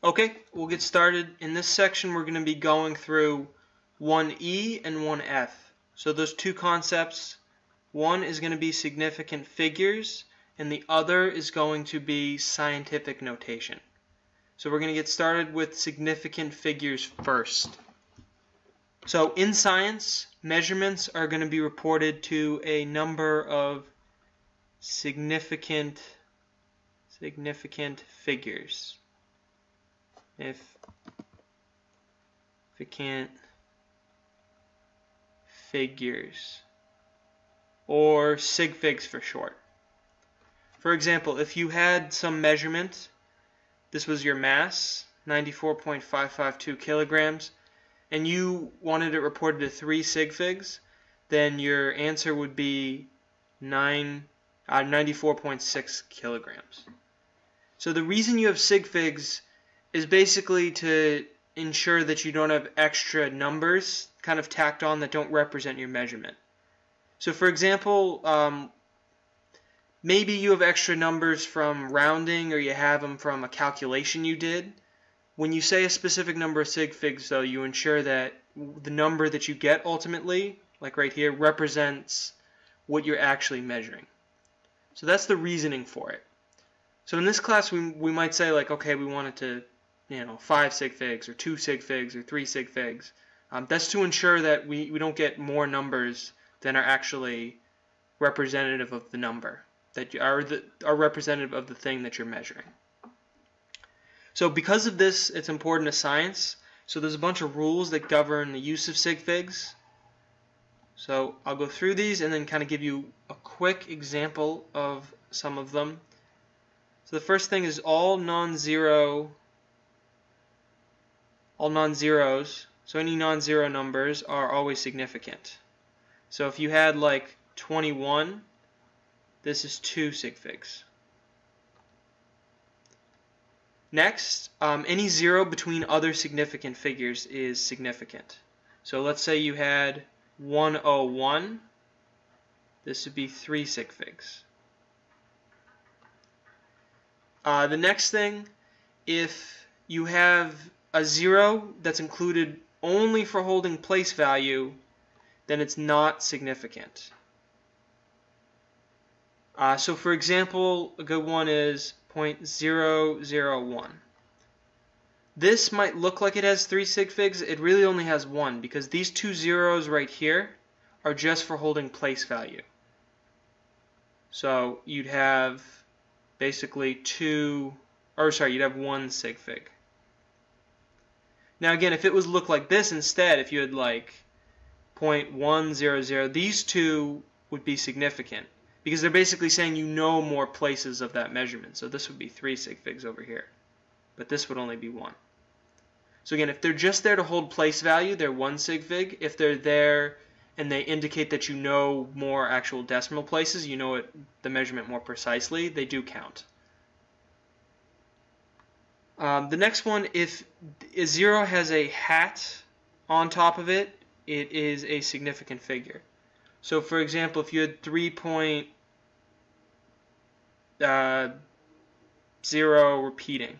Okay, we'll get started. In this section, we're going to be going through 1E and 1F. So those two concepts, one is going to be significant figures, and the other is going to be scientific notation. So we're going to get started with significant figures first. So in science, measurements are going to be reported to a number of significant figures. Significant figures, or sig figs for short. For example, if you had some measurement, this was your mass, 94.552 kilograms, and you wanted it reported to 3 sig figs, then your answer would be 94.6 kilograms. So the reason you have sig figs is basically to ensure that you don't have extra numbers kind of tacked on that don't represent your measurement. So for example, maybe you have extra numbers from rounding, or you have them from a calculation you did. When you say a specific number of sig figs, though, you ensure that the number that you get ultimately, like right here, represents what you're actually measuring. So that's the reasoning for it. So in this class, we might say, like, okay, we want it to, 5 sig figs, or 2 sig figs, or 3 sig figs. That's to ensure that we don't get more numbers than are actually representative of the number, that are representative of the thing that you're measuring. So because of this, it's important to science. So there's a bunch of rules that govern the use of sig figs. So I'll go through these and then kind of give you a quick example of some of them. So the first thing is all non-zeros, so any non-zero numbers are always significant. So if you had like 21, this is 2 sig figs. Next, any zero between other significant figures is significant. So let's say you had 101, this would be 3 sig figs. The next thing, if you have a 0 that's included only for holding place value, then it's not significant. So for example, a good one is 0.001. This might look like it has 3 sig figs. It really only has 1, because these 2 zeros right here are just for holding place value. So you'd have basically you'd have 1 sig fig. Now again, if it was look like this instead, if you had like 0.100, these two would be significant, because they're basically saying more places of that measurement. So this would be 3 sig figs over here, but this would only be 1. So again, if they're just there to hold place value, they're 1 sig fig. If they're there and they indicate that you know more actual decimal places, the measurement more precisely, they do count. The next one, if a 0 has a hat on top of it, it is a significant figure. So for example, if you had 3.0 repeating,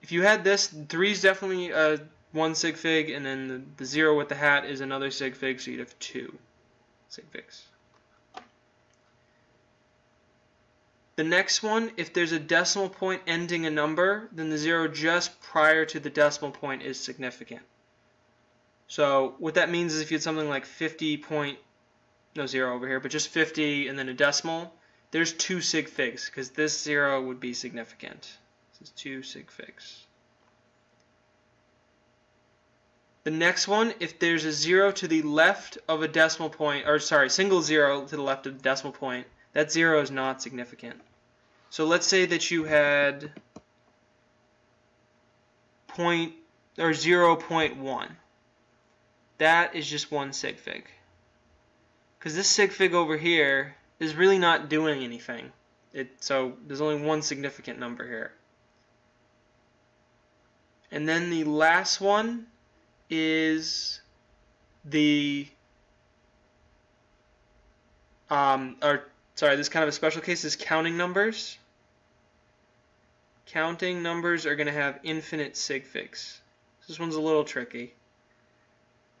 if you had this, 3 is definitely 1 sig fig, and then the 0 with the hat is another sig fig, so you'd have 2 sig figs. The next one, if there's a decimal point ending a number, then the 0 just prior to the decimal point is significant. So what that means is if you had something like 50. No 0 over here, but just 50 and then a decimal, there's 2 sig figs, because this 0 would be significant. This is 2 sig figs. The next one, if there's a 0 to the left of a decimal point, single 0 to the left of the decimal point, that 0 is not significant. So let's say that you had 0.1. That is just 1 sig fig, because this sig fig over here is really not doing anything. So there's only 1 significant number here. And then the last one is this is kind of a special case, is counting numbers. Counting numbers are going to have infinite sig figs. This one's a little tricky.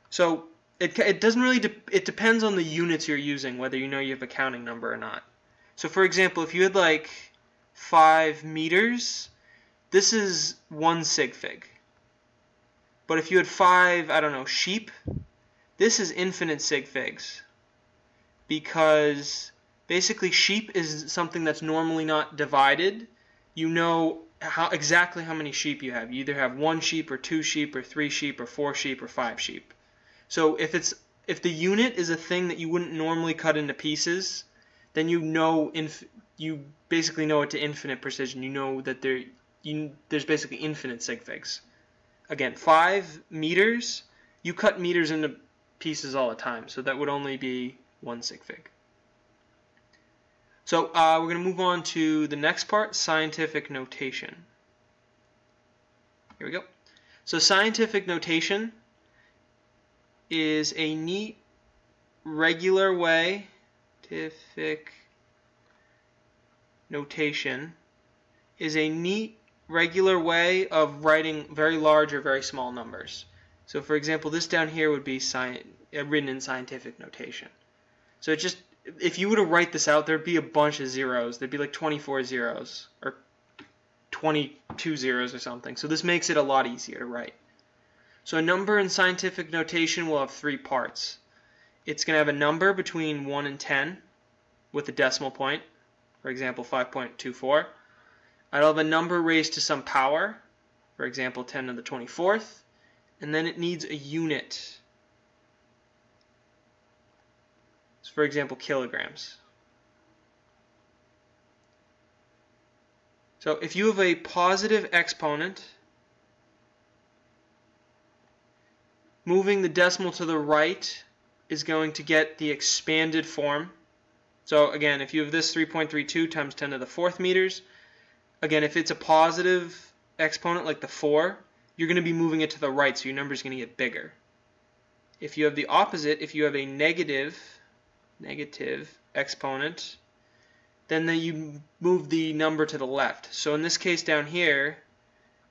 So it doesn't really it depends on the units you're using, whether you know you have a counting number or not. So for example, if you had like 5 meters, this is 1 sig fig. But if you had 5, I don't know, sheep, this is infinite sig figs. Because basically sheep is something that's normally not divided. You know exactly how many sheep you have. You either have 1 sheep or 2 sheep or 3 sheep or 4 sheep or 5 sheep. So if the unit is a thing that you wouldn't normally cut into pieces, then you basically know it to infinite precision. You know that there's basically infinite sig figs. Again, 5 meters, you cut meters into pieces all the time, so that would only be 1 sig fig. So we're going to move on to the next part, scientific notation. Here we go. So scientific notation is a neat, regular way. Scientific notation is a neat, regular way of writing very large or very small numbers. So for example, this down here would be written in scientific notation. So just if you were to write this out, there'd be a bunch of zeros. There'd be like 24 zeros or 22 zeros or something. So this makes it a lot easier to write. So a number in scientific notation will have 3 parts. It's going to have a number between 1 and 10 with a decimal point, for example 5.24. It'll have a number raised to some power, for example 10 to the 24th, and then it needs a unit. So for example kilograms. So if you have a positive exponent, moving the decimal to the right is going to get the expanded form. So again, if you have this 3.32 times 10 to the 4th meters, again, if it's a positive exponent like the 4, you're going to be moving it to the right, so your number is going to get bigger. If you have the opposite, if you have a negative exponent, then you move the number to the left. So in this case down here,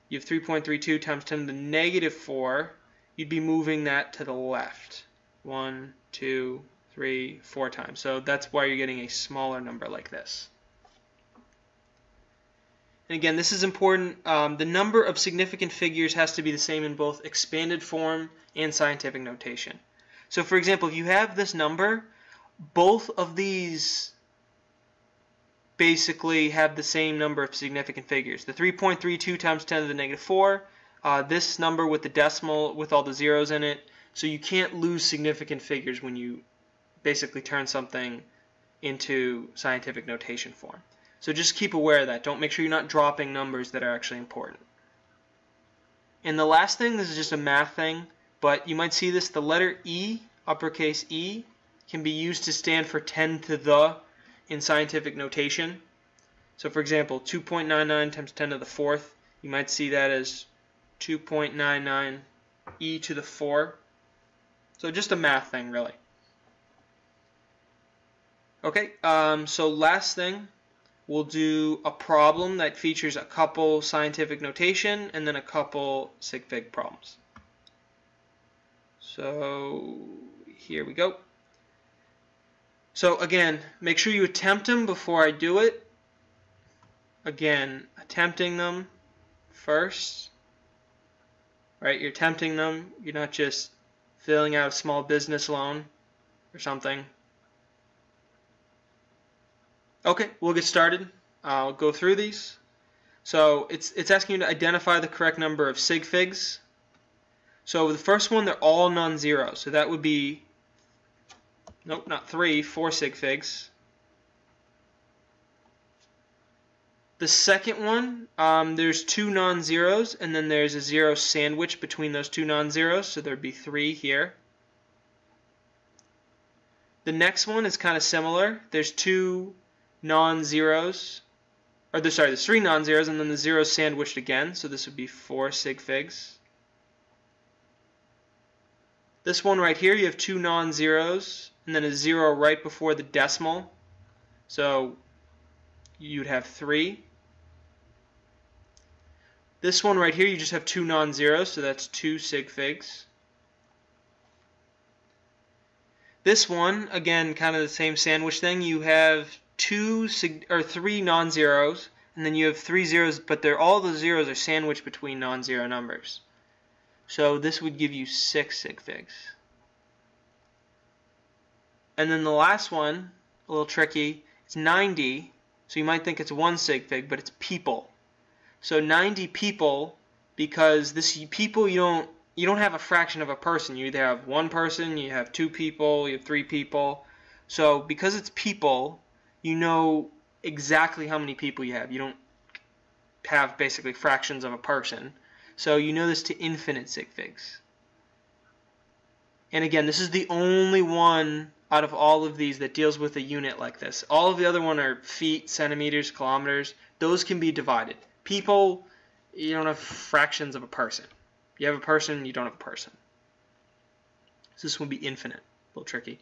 you have 3.32 times 10 to the negative 4. You'd be moving that to the left 1, 2, 3, 4 times. So that's why you're getting a smaller number like this. And again, this is important. The number of significant figures has to be the same in both expanded form and scientific notation. So for example, if you have this number, both of these basically have the same number of significant figures. The 3.32 times 10 to the negative 4, this number with the decimal with all the zeros in it, so you can't lose significant figures when you basically turn something into scientific notation form. So just keep aware of that. Don't make sure you're not dropping numbers that are actually important. And the last thing, this is just a math thing, but you might see this, the letter E, uppercase E, can be used to stand for 10 to the in scientific notation. So for example, 2.99 times 10 to the 4th, you might see that as 2.99 e to the 4. So just a math thing, really. Okay, so last thing, we'll do a problem that features a couple scientific notation and then a couple sig fig problems. So here we go. So again, make sure you attempt them before I do it. Again, attempting them first. Right, you're attempting them. You're not just filling out a small business loan or something. Okay, we'll get started. I'll go through these. So it's asking you to identify the correct number of sig figs. So the first one, they're all non-zero. So that would be, nope, not 3, 4 sig figs. The second one, there's 2 non-zeros, and then there's a 0 sandwich between those 2 non-zeros, so there'd be 3 here. The next one is kind of similar. There's 2 non-zeros, or there's 3 non-zeros, and then the 0 sandwiched again, so this would be 4 sig figs. This one right here, you have 2 non-zeros, and then a 0 right before the decimal, so you'd have 3. This one right here, you just have 2 non-zeros, so that's 2 sig figs. This one, again, kind of the same sandwich thing. You have 3 non-zeros, and then you have 3 zeros, but all the zeros are sandwiched between non-zero numbers. So this would give you 6 sig figs. And then the last one, a little tricky, it's 90. So you might think it's 1 sig fig, but it's people. So 90 people, because people, you don't have a fraction of a person. You either have 1 person, you have 2 people, you have 3 people. So because it's people, you know exactly how many people you have. You don't have basically fractions of a person. So you know this to infinite sig figs. And again, this is the only one out of all of these that deals with a unit like this. All of the other one are feet, centimeters, kilometers. Those can be divided. People, you don't have fractions of a person. You have a person, you don't have a person. So this will be infinite. A little tricky.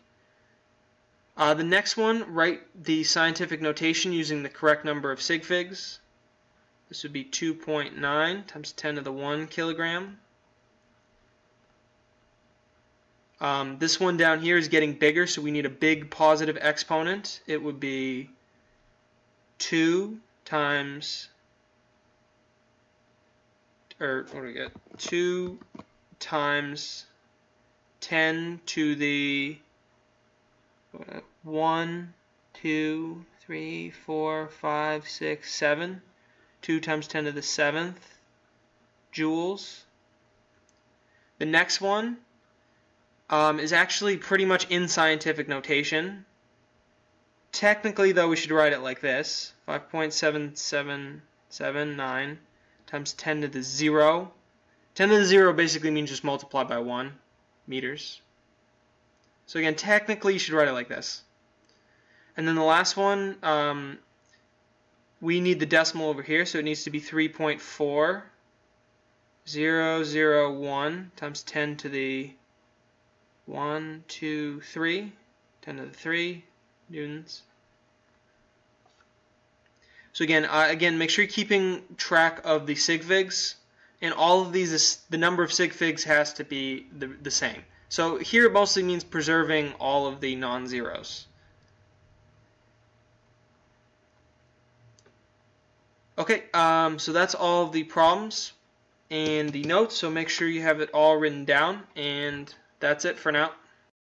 The next one, write the scientific notation using the correct number of sig figs. This would be 2.9 times 10 to the 1 kilogram. This one down here is getting bigger, so we need a big positive exponent. It would be 2 times, or what do we get? 2 times 10 to the 1, 2, 3, 4, 5, 6, 7. 2 times 10 to the 7th joules. The next one is actually pretty much in scientific notation. Technically, though, we should write it like this. 5.7779 times 10 to the 0. 10 to the 0 basically means just multiply by 1 meters. So again, technically, you should write it like this. And then the last one, we need the decimal over here, so it needs to be 3.4001 times 10 to the 1, 2, 3, 10 to the 3 newtons. So again, make sure you're keeping track of the sig figs. In all of these, the number of sig figs has to be the same. So here it mostly means preserving all of the non-zeros. Okay, so that's all of the problems and the notes, so make sure you have it all written down, and that's it for now.